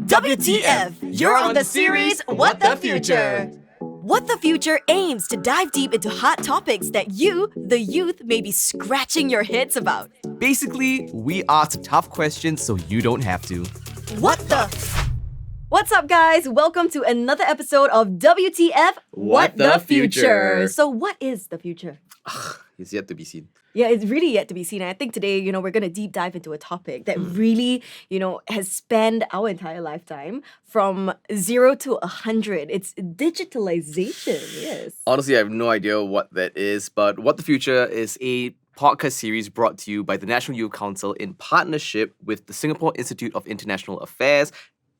WTF? You're on the series What the Future? What the Future aims to dive deep into hot topics that you, the youth, may be scratching your heads about. Basically, we ask tough questions so you don't have to. What the? What's up, guys? Welcome to another episode of WTF? What the Future? So, what is the future? It's yet to be seen. Yeah, it's really yet to be seen. And I think today, we're going to deep dive into a topic that really, has spanned our entire lifetime from 0 to 100. It's digitalization, yes. Honestly, I have no idea what that is, but What the Future is a podcast series brought to you by the National Youth Council in partnership with the Singapore Institute of International Affairs.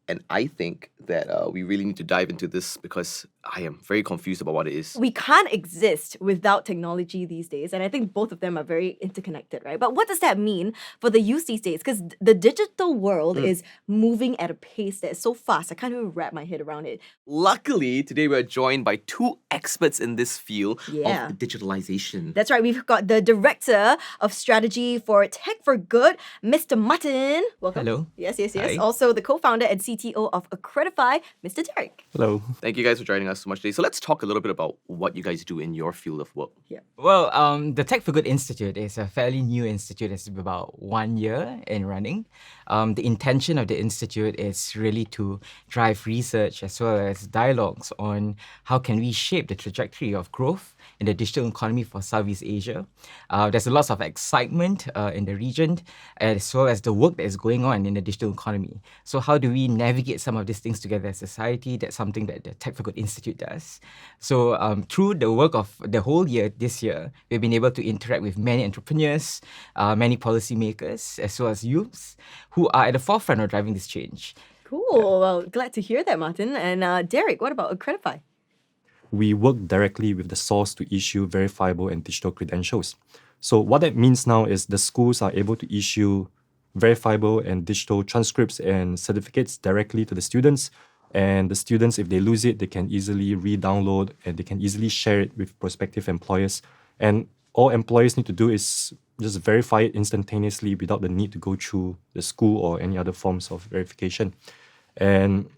And I think that we really need to dive into this because I am very confused about what it is. We can't exist without technology these days. And I think both of them are very interconnected, right? But what does that mean for the youth these days? Because the digital world is moving at a pace that is so fast. I can't even wrap my head around it. Luckily, today we're joined by two experts in this field Yeah. of digitalization. That's right. We've got the Director of Strategy for Tech for Good, Mr. Matin. Welcome. Hello. Yes. Hi. Also the co-founder and CTO of Accredify, Mr. Derrick. Hello. Thank you guys for joining us so much today. So let's talk a little bit about what you guys do in your field of work. Well, the Tech for Good Institute is a fairly new institute. It's about 1 year in running. The intention of the institute is really to drive research as well as dialogues on how can we shape the trajectory of growth in the digital economy for Southeast Asia. There's a lot of excitement in the region as well as the work that is going on in the digital economy. So how do we navigate some of these things together as a society? That's something that the Tech for Good Institute does. So through the work of the whole year, this year, we've been able to interact with many entrepreneurs, many policymakers, as well as youths who are at the forefront of driving this change. Cool. Well, glad to hear that, Martin. And Derrick, what about Accredify? We work directly with the source to issue verifiable and digital credentials. So what that means now is the schools are able to issue verifiable and digital transcripts and certificates directly to the students. And the students, if they lose it, they can easily re-download and they can easily share it with prospective employers. And all employers need to do is just verify it instantaneously without the need to go through the school or any other forms of verification. And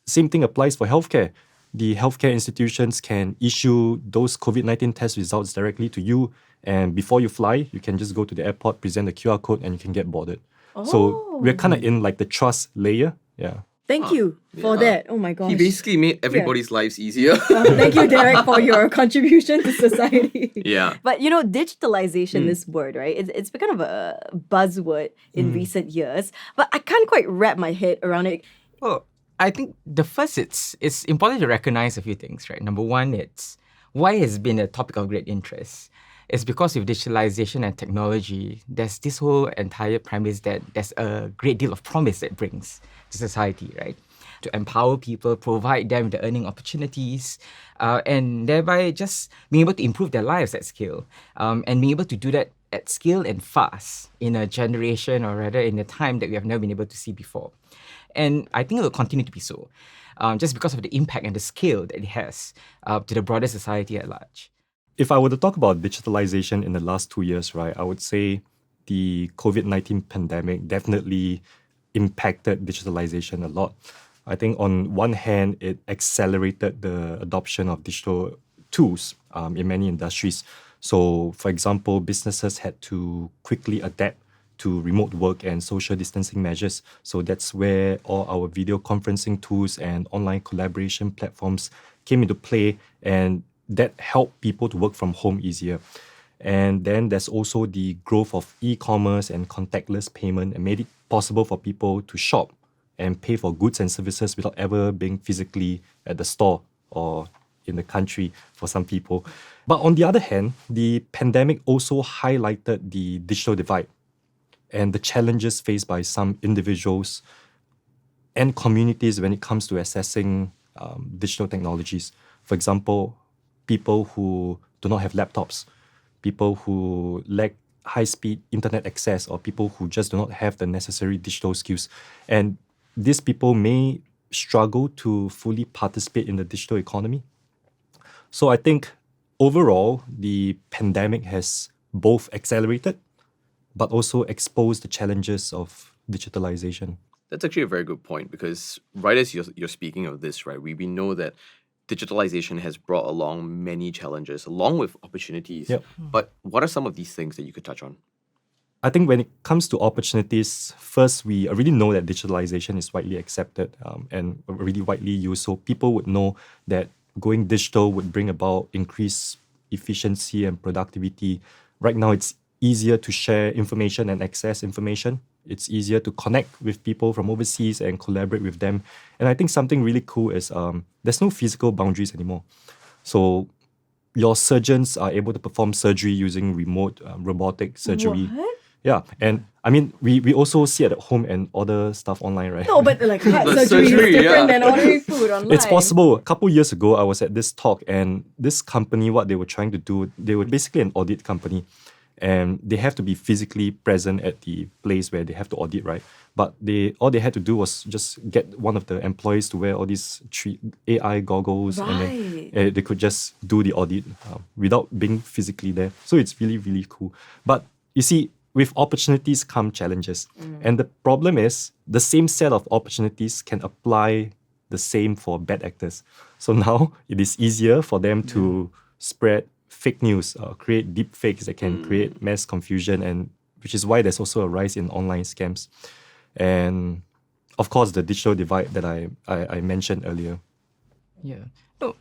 same thing applies for healthcare. The healthcare institutions can issue those COVID-19 test results directly to you. And before you fly, you can just go to the airport, present the QR code, and you can get boarded. So we're kind of in like the trust layer. Yeah. Thank you for that. Oh my gosh. He basically made everybody's lives easier. Thank you, Derrick, for your contribution to society. Yeah. But digitalization, this word, right? It's become of a buzzword in recent years. But I can't quite wrap my head around it. Well, I think the first, it's important to recognize a few things, right? Number one, it's why has been a topic of great interest. It's because with digitalization and technology, there's this whole entire premise that there's a great deal of promise that brings to society, right? To empower people, provide them with the earning opportunities, and thereby just being able to improve their lives at scale, and being able to do that at scale and fast in a generation, or rather in a time that we have never been able to see before. And I think it will continue to be so, just because of the impact and the scale that it has to the broader society at large. If I were to talk about digitalization in the last 2 years, right, I would say the COVID-19 pandemic definitely impacted digitalization a lot. I think on one hand, it accelerated the adoption of digital tools in many industries. So, for example, businesses had to quickly adapt to remote work and social distancing measures. So that's where all our video conferencing tools and online collaboration platforms came into play, and that helped people to work from home easier. And then there's also the growth of e-commerce and contactless payment, and made it possible for people to shop and pay for goods and services without ever being physically at the store or in the country for some people. But on the other hand, the pandemic also highlighted the digital divide and the challenges faced by some individuals and communities when it comes to accessing digital technologies. For example, people who do not have laptops, people who lack high-speed internet access, or people who just do not have the necessary digital skills. And these people may struggle to fully participate in the digital economy. So I think overall, the pandemic has both accelerated but also exposed the challenges of digitalization. That's actually a very good point because right as you're speaking of this, right, we know that digitalization has brought along many challenges along with opportunities. Yep. But what are some of these things that you could touch on? I think when it comes to opportunities, first, we already know that digitalization is widely accepted and really widely used. So people would know that going digital would bring about increased efficiency and productivity. Right now, it's easier to share information and access information. It's easier to connect with people from overseas and collaborate with them. And I think something really cool is there's no physical boundaries anymore. So your surgeons are able to perform surgery using remote robotic surgery. What? Yeah, and I mean, we also sit at home and order stuff online, right? No, but like heart The surgery surgery, is different yeah. than ordering food online. It's possible. A couple years ago, I was at this talk, and this company, what they were trying to do, they were basically an audit company, and they have to be physically present at the place where they have to audit, right? But all they had to do was just get one of the employees to wear all these AI goggles, and then they could just do the audit without being physically there. So it's really, really cool. But you see, with opportunities come challenges. And the problem is the same set of opportunities can apply the same for bad actors. So now it is easier for them to spread fake news, create deep fakes that can create mass confusion, and which is why there's also a rise in online scams. And of course, the digital divide that I mentioned earlier. Yeah. No,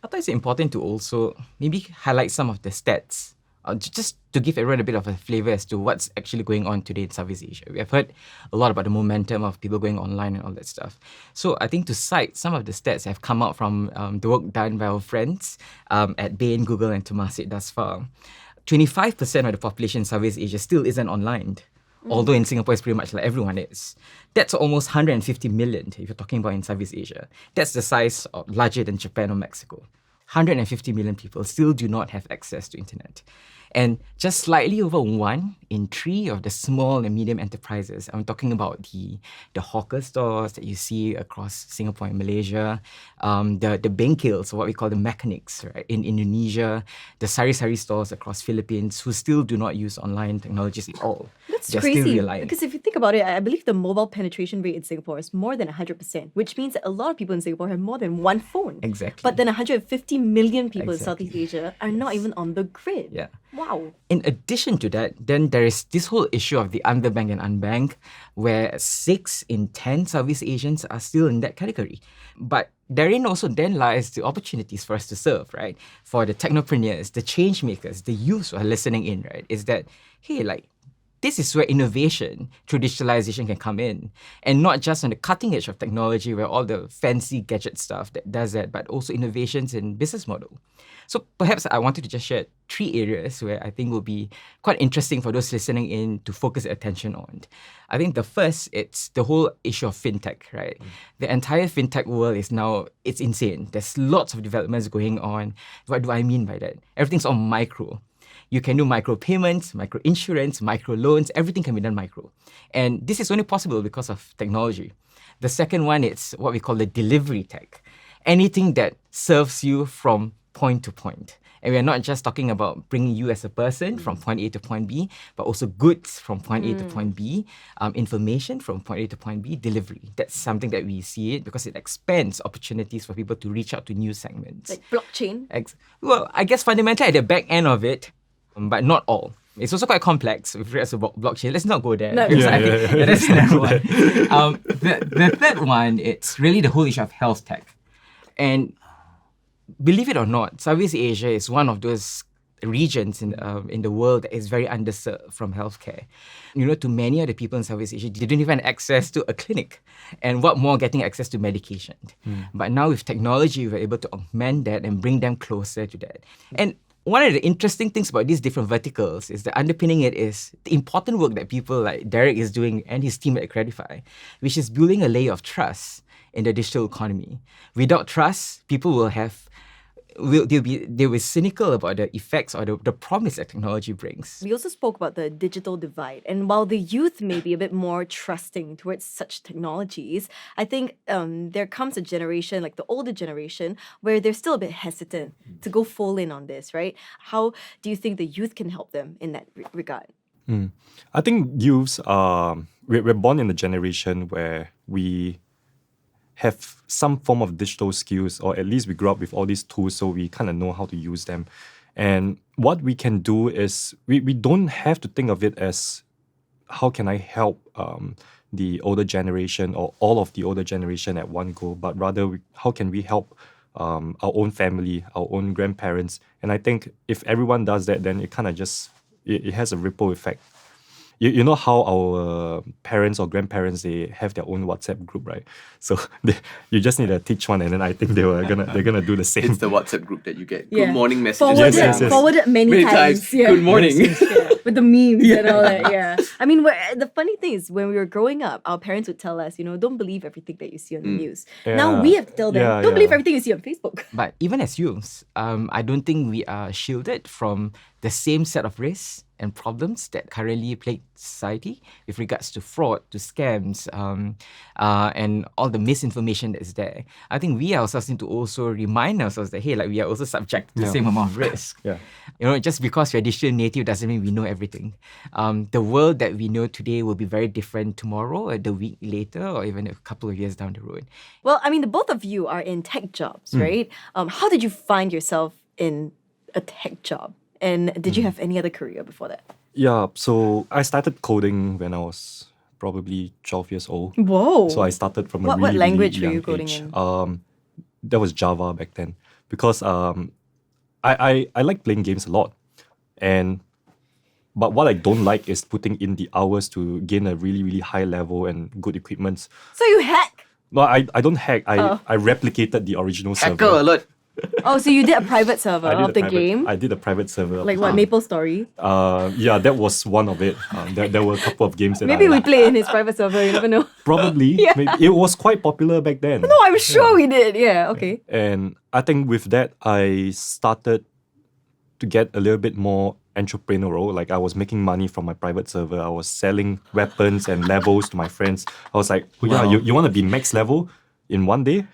I thought it's important to also maybe highlight some of the stats. Just to give everyone a bit of a flavor as to what's actually going on today in Southeast Asia. We have heard a lot about the momentum of people going online and all that stuff. So I think to cite some of the stats have come out from the work done by our friends at Bain, Google and Temasek thus far. 25% of the population in Southeast Asia still isn't online. Although in Singapore, it's pretty much like everyone is. That's almost 150 million if you're talking about in Southeast Asia. That's the size of larger than Japan or Mexico. 150 million people still do not have access to internet. And just slightly over 1 in 3 of the small and medium enterprises, I'm talking about the hawker stores that you see across Singapore and Malaysia, the bengkils, or what we call the mechanics, right, in Indonesia, the sari-sari stores across Philippines who still do not use online technologies at all. That's They're still crazy. reliant. Because if you think about it, I believe the mobile penetration rate in Singapore is more than 100%, which means that a lot of people in Singapore have more than one phone. Exactly. But then 150 million people Exactly. in Southeast Asia are not even on the grid. Yeah. Wow. In addition to that, then there is this whole issue of the underbanked and unbanked, where 6 in 10 Southeast Asians are still in that category. But therein also then lies the opportunities for us to serve, right? For the technopreneurs, the change makers, the youths who are listening in, right? Is that, hey, like, this is where innovation through digitalization can come in. And not just on the cutting edge of technology where all the fancy gadget stuff that does that, but also innovations in business model. So perhaps I wanted to just share 3 areas where I think will be quite interesting for those listening in to focus their attention on. I think the first, it's the whole issue of fintech, right? The entire fintech world is now, it's insane. There's lots of developments going on. What do I mean by that? Everything's on micro. You can do micro payments, micro insurance, micro loans, everything can be done micro. And this is only possible because of technology. The second one, it's what we call the delivery tech. Anything that serves you from point to point. And we're not just talking about bringing you as a person from point A to point B, but also goods from point A to point B, information from point A to point B, delivery. That's something that we see it because it expands opportunities for people to reach out to new segments. Like blockchain. Well, I guess fundamentally at the back end of it, but not all. It's also quite complex with regards to blockchain. Let's not go there. No. Because I think that's another one. The third one, it's really the whole issue of health tech. And believe it or not, Southeast Asia is one of those regions in the world that is very underserved from healthcare. You know, to many of the people in Southeast Asia, they don't even have access to a clinic. And what more, getting access to medication. But now with technology, we're able to augment that and bring them closer to that. And one of the interesting things about these different verticals is that underpinning it is the important work that people like Derrick is doing and his team at Accredify, which is building a layer of trust in the digital economy. Without trust, people they'll be cynical about the effects or the promise that technology brings. We also spoke about the digital divide. And while the youth may be a bit more trusting towards such technologies, I think there comes a generation, like the older generation, where they're still a bit hesitant to go full in on this, right? How do you think the youth can help them in that regard? I think youths are we're born in a generation where we have some form of digital skills, or at least we grew up with all these tools, so we kind of know how to use them. And what we can do is we don't have to think of it as how can I help the older generation or all of the older generation at one go, but rather how can we help our own family, our own grandparents. And I think if everyone does that, then it kind of just, it has a ripple effect. You know how our parents or grandparents, they have their own WhatsApp group, right? So you just need to teach one, and then I think they're gonna do the same. It's the WhatsApp group that you get. Yeah. Good morning messages. Forwarded, Yes. forwarded many times. Yeah. Good morning. Yeah, with the memes and all that, yeah. I mean, the funny thing is, when we were growing up, our parents would tell us, don't believe everything that you see on the news. Now Yeah. we have to tell them, Yeah, don't believe yeah. everything you see on Facebook. But even as youths, I don't think we are shielded from the same set of risks and problems that currently plague society with regards to fraud, to scams, and all the misinformation that is there. I think we ourselves need to also remind ourselves that, hey, like we are also subject to the same amount of risk. Yeah. Just because we're digital native doesn't mean we know everything. The world that we know today will be very different tomorrow, or the week later, or even a couple of years down the road. Well, I mean, the both of you are in tech jobs, right? How did you find yourself in a tech job? And did you have any other career before that? Yeah, so I started coding when I was probably 12 years old. Whoa. So I started from a What really, language really were you young coding age. in? That was Java back then, because I like playing games a lot, but what I don't like is putting in the hours to gain a really, really high level and good equipment. So you hack? No, I don't hack. I replicated the original Hacker server. alert. Oh, so you did a private server I did of a the private- game? I did a private server. of Like the what, game. Maple Story? Yeah, that was one of it. There were a couple of games that Maybe I we play in his private server, you never know. probably. Maybe, it was quite popular back then. No, I'm sure we did. Yeah, okay. And I think with that, I started to get a little bit more entrepreneurial. Like I was making money from my private server. I was selling weapons and levels to my friends. I was like, oh, yeah, Wow. you want to be max level in one day?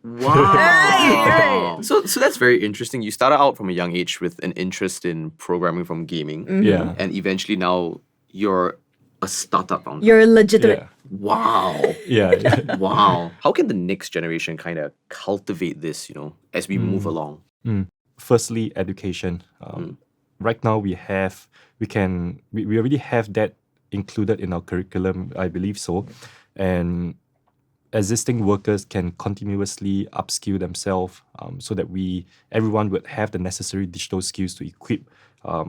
Wow. So that's very interesting. You started out from a young age with an interest in programming from gaming. Yeah. And eventually now you're a startup founder. You're legitimate. Yeah. Wow. Yeah. Wow. How can the next generation kind of cultivate this, as we move along? Firstly, education. Right now we already have that included in our curriculum, I believe so. And existing workers can continuously upskill themselves so that everyone would have the necessary digital skills to equip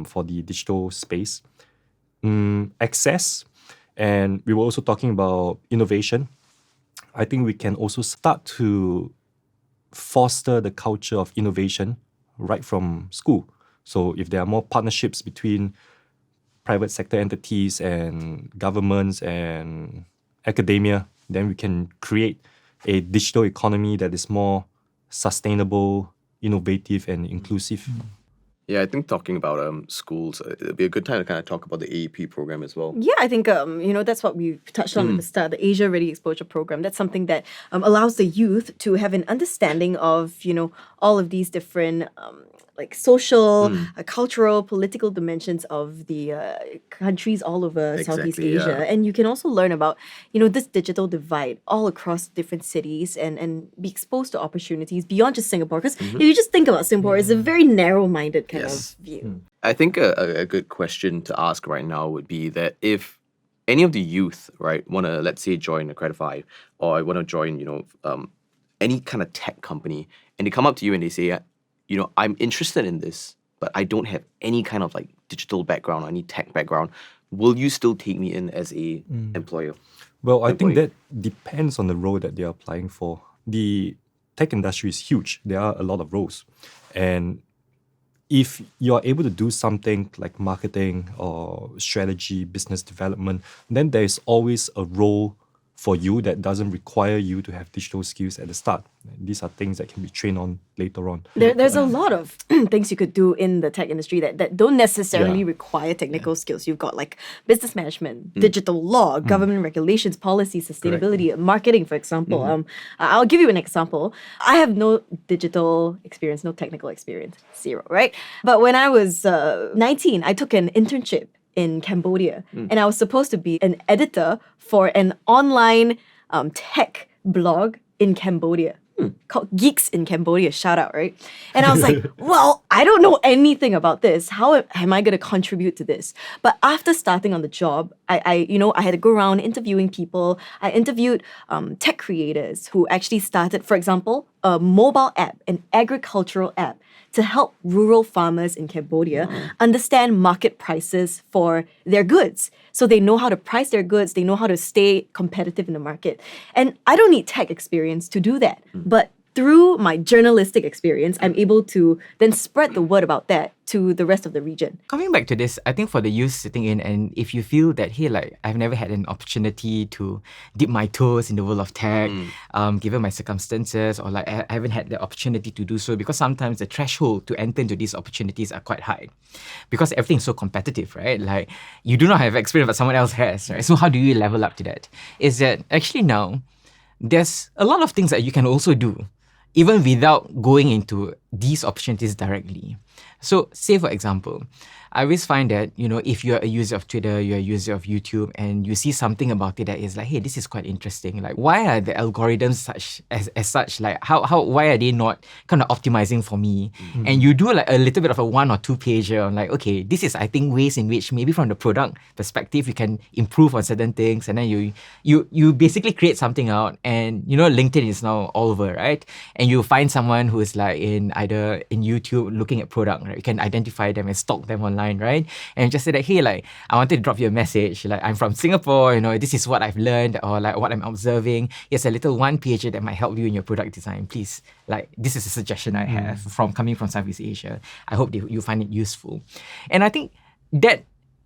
for the digital space. Access, and we were also talking about innovation. I think we can also start to foster the culture of innovation right from school. So if there are more partnerships between private sector entities and governments and academia, then we can create a digital economy that is more sustainable, innovative, and inclusive. Yeah, I think talking about schools, it'd be a good time to kind of talk about the AEP program as well. Yeah, I think that's what we touched on at the start, the Asia Ready Exposure Program. That's something that allows the youth to have an understanding of all of these different like social, cultural, political dimensions of the countries all over Southeast Exactly, Asia. yeah. And you can also learn about this digital divide all across different cities and be exposed to opportunities beyond just Singapore. Because if you just think about Singapore, it's a very narrow-minded kind Yes. of view. I think a good question to ask right now would be that if any of the youth, right, want to, let's say, join Accredify or want to join, any kind of tech company, and they come up to you and they say, I'm interested in this, but I don't have any kind of like digital background or any tech background. Will you still take me in as a employer? Well, I think Employee. that depends on the role that they're applying for. The tech industry is huge. There are a lot of roles. And if you're able to do something like marketing or strategy, business development, then there's always a role for you that doesn't require you to have digital skills at the start. These are things that can be trained on later on. There's a lot of things you could do in the tech industry that don't necessarily Yeah. require technical skills. You've got like business management, digital law, government regulations, policy, sustainability, marketing, for example. I'll give you an example. I have no digital experience, no technical experience, zero, right? But when I was 19, I took an internship in Cambodia, and I was supposed to be an editor for an online tech blog in Cambodia. Called Geeks in Cambodia, shout out, right? And I was like, well, I don't know anything about this. How am I going to contribute to this? But after starting on the job, I had to go around interviewing people. I interviewed tech creators who actually started, for example, a mobile app, an agricultural app, to help rural farmers in Cambodia understand market prices for their goods. So they know how to price their goods, they know how to stay competitive in the market. And I don't need tech experience to do that. But through my journalistic experience, I'm able to then spread the word about that to the rest of the region. Coming back to this, I think for the youth sitting in, and if you feel that, hey, like, I've never had an opportunity to dip my toes in the world of tech, given my circumstances, or like I haven't had the opportunity to do so, because sometimes the threshold to enter into these opportunities are quite high. Because everything's so competitive, right? Like, you do not have experience, but someone else has, right? So how do you level up to that? Is that actually now, there's a lot of things that you can also do, even without going into these opportunities directly. So, say for example, I always find that, if you're a user of Twitter, you're a user of YouTube, and you see something about it that is like, hey, this is quite interesting. Like, why are the algorithms such, like, why are they not kind of optimizing for me? And you do like a little bit of a 1 or 2 pager on like, okay, this is, I think, ways in which maybe from the product perspective, you can improve on certain things. And then you basically create something out, and, LinkedIn is now all over, right? And you find someone who is like either in YouTube looking at product, right? You can identify them and stalk them online, right? And just say that, hey, like, I wanted to drop you a message. Like, I'm from Singapore, this is what I've learned, or like what I'm observing. Here's a little 1-pager that might help you in your product design. Please, like, this is a suggestion I have coming from Southeast Asia. I hope you find it useful. And I think that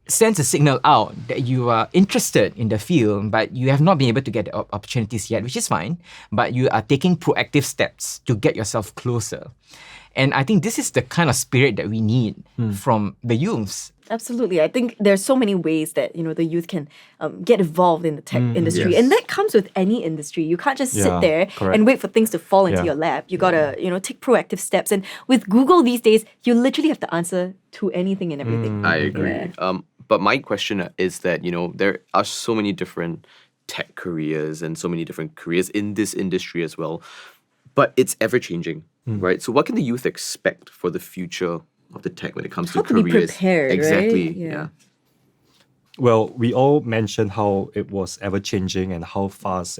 sends a signal out that you are interested in the field, but you have not been able to get the opportunities yet, which is fine, but you are taking proactive steps to get yourself closer. And I think this is the kind of spirit that we need from the youths. Absolutely. I think there's so many ways that, the youth can get involved in the tech industry. Yes. And that comes with any industry. You can't just sit Yeah, there correct. and wait for things to fall into Yeah. your lap. You gotta, take proactive steps. And with Google these days, you literally have the answer to anything and everything. I agree. But my question is that, there are so many different tech careers and so many different careers in this industry as well. But it's ever changing, right? So what can the youth expect for the future of the tech when it comes How to to be careers? prepared, right? Exactly. Yeah. Yeah. Well, we all mentioned how it was ever changing and how fast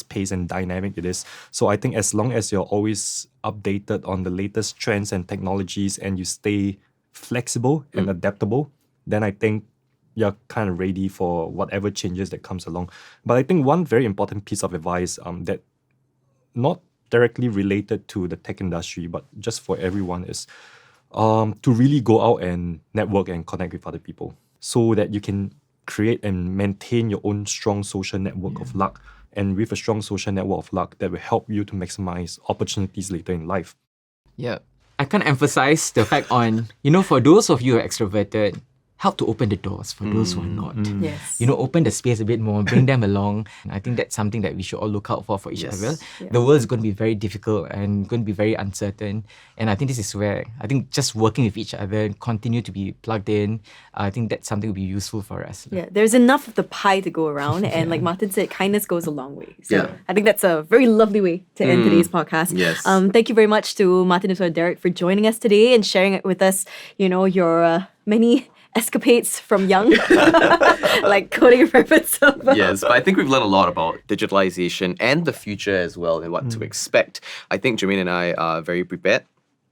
paced and dynamic it is. So I think as long as you're always updated on the latest trends and technologies and you stay flexible and adaptable, then I think you're kind of ready for whatever changes that comes along. But I think one very important piece of advice that not directly related to the tech industry, but just for everyone is to really go out and network and connect with other people so that you can create and maintain your own strong social network of luck. And with a strong social network of luck, that will help you to maximize opportunities later in life. Yeah. I can't emphasize the fact on, for those of you who are extroverted, help to open the doors for those who are not. Yes. Open the space a bit more, bring them along. And I think that's something that we should all look out for each Yes. other. Yeah. The world is going to be very difficult and going to be very uncertain. And I think this is where, I think just working with each other and continue to be plugged in, I think that's something will be useful for us. Yeah, there's enough of the pie to go around. And like Martin said, kindness goes a long way. So Yeah. I think that's a very lovely way to end today's podcast. Yes. Thank you very much to Martin and Derrick for joining us today and sharing it with us, your many escapades from young, like coding and reference. Yes, but I think we've learned a lot about digitalization and the future as well and what to expect. I think Germaine and I are very prepared.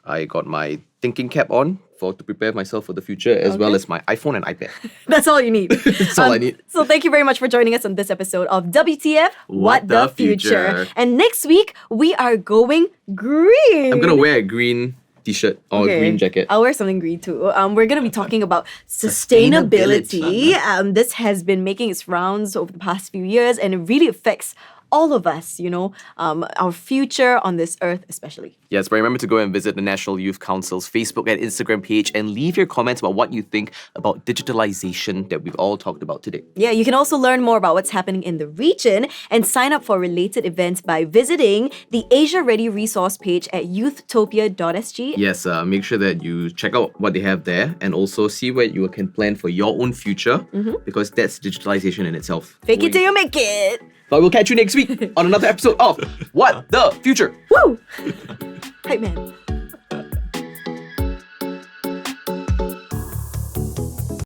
I got my thinking cap on to prepare myself for the future, as well as my iPhone and iPad. That's all you need. That's all I need. So thank you very much for joining us on this episode of WTF What the Future. And next week, we are going green. I'm gonna wear a green t-shirt or a green jacket. I'll wear something green too. We're going to be talking about sustainability. This has been making its rounds over the past few years, and it really affects all of us, our future on this earth especially. Yes, but remember to go and visit the National Youth Council's Facebook and Instagram page and leave your comments about what you think about digitalization that we've all talked about today. Yeah, you can also learn more about what's happening in the region and sign up for related events by visiting the Asia Ready resource page at youthtopia.sg. Yes, make sure that you check out what they have there and also see where you can plan for your own future because that's digitalization in itself. Fake it till you make it. But we'll catch you next week on another episode of What the Future. Woo! Hype man.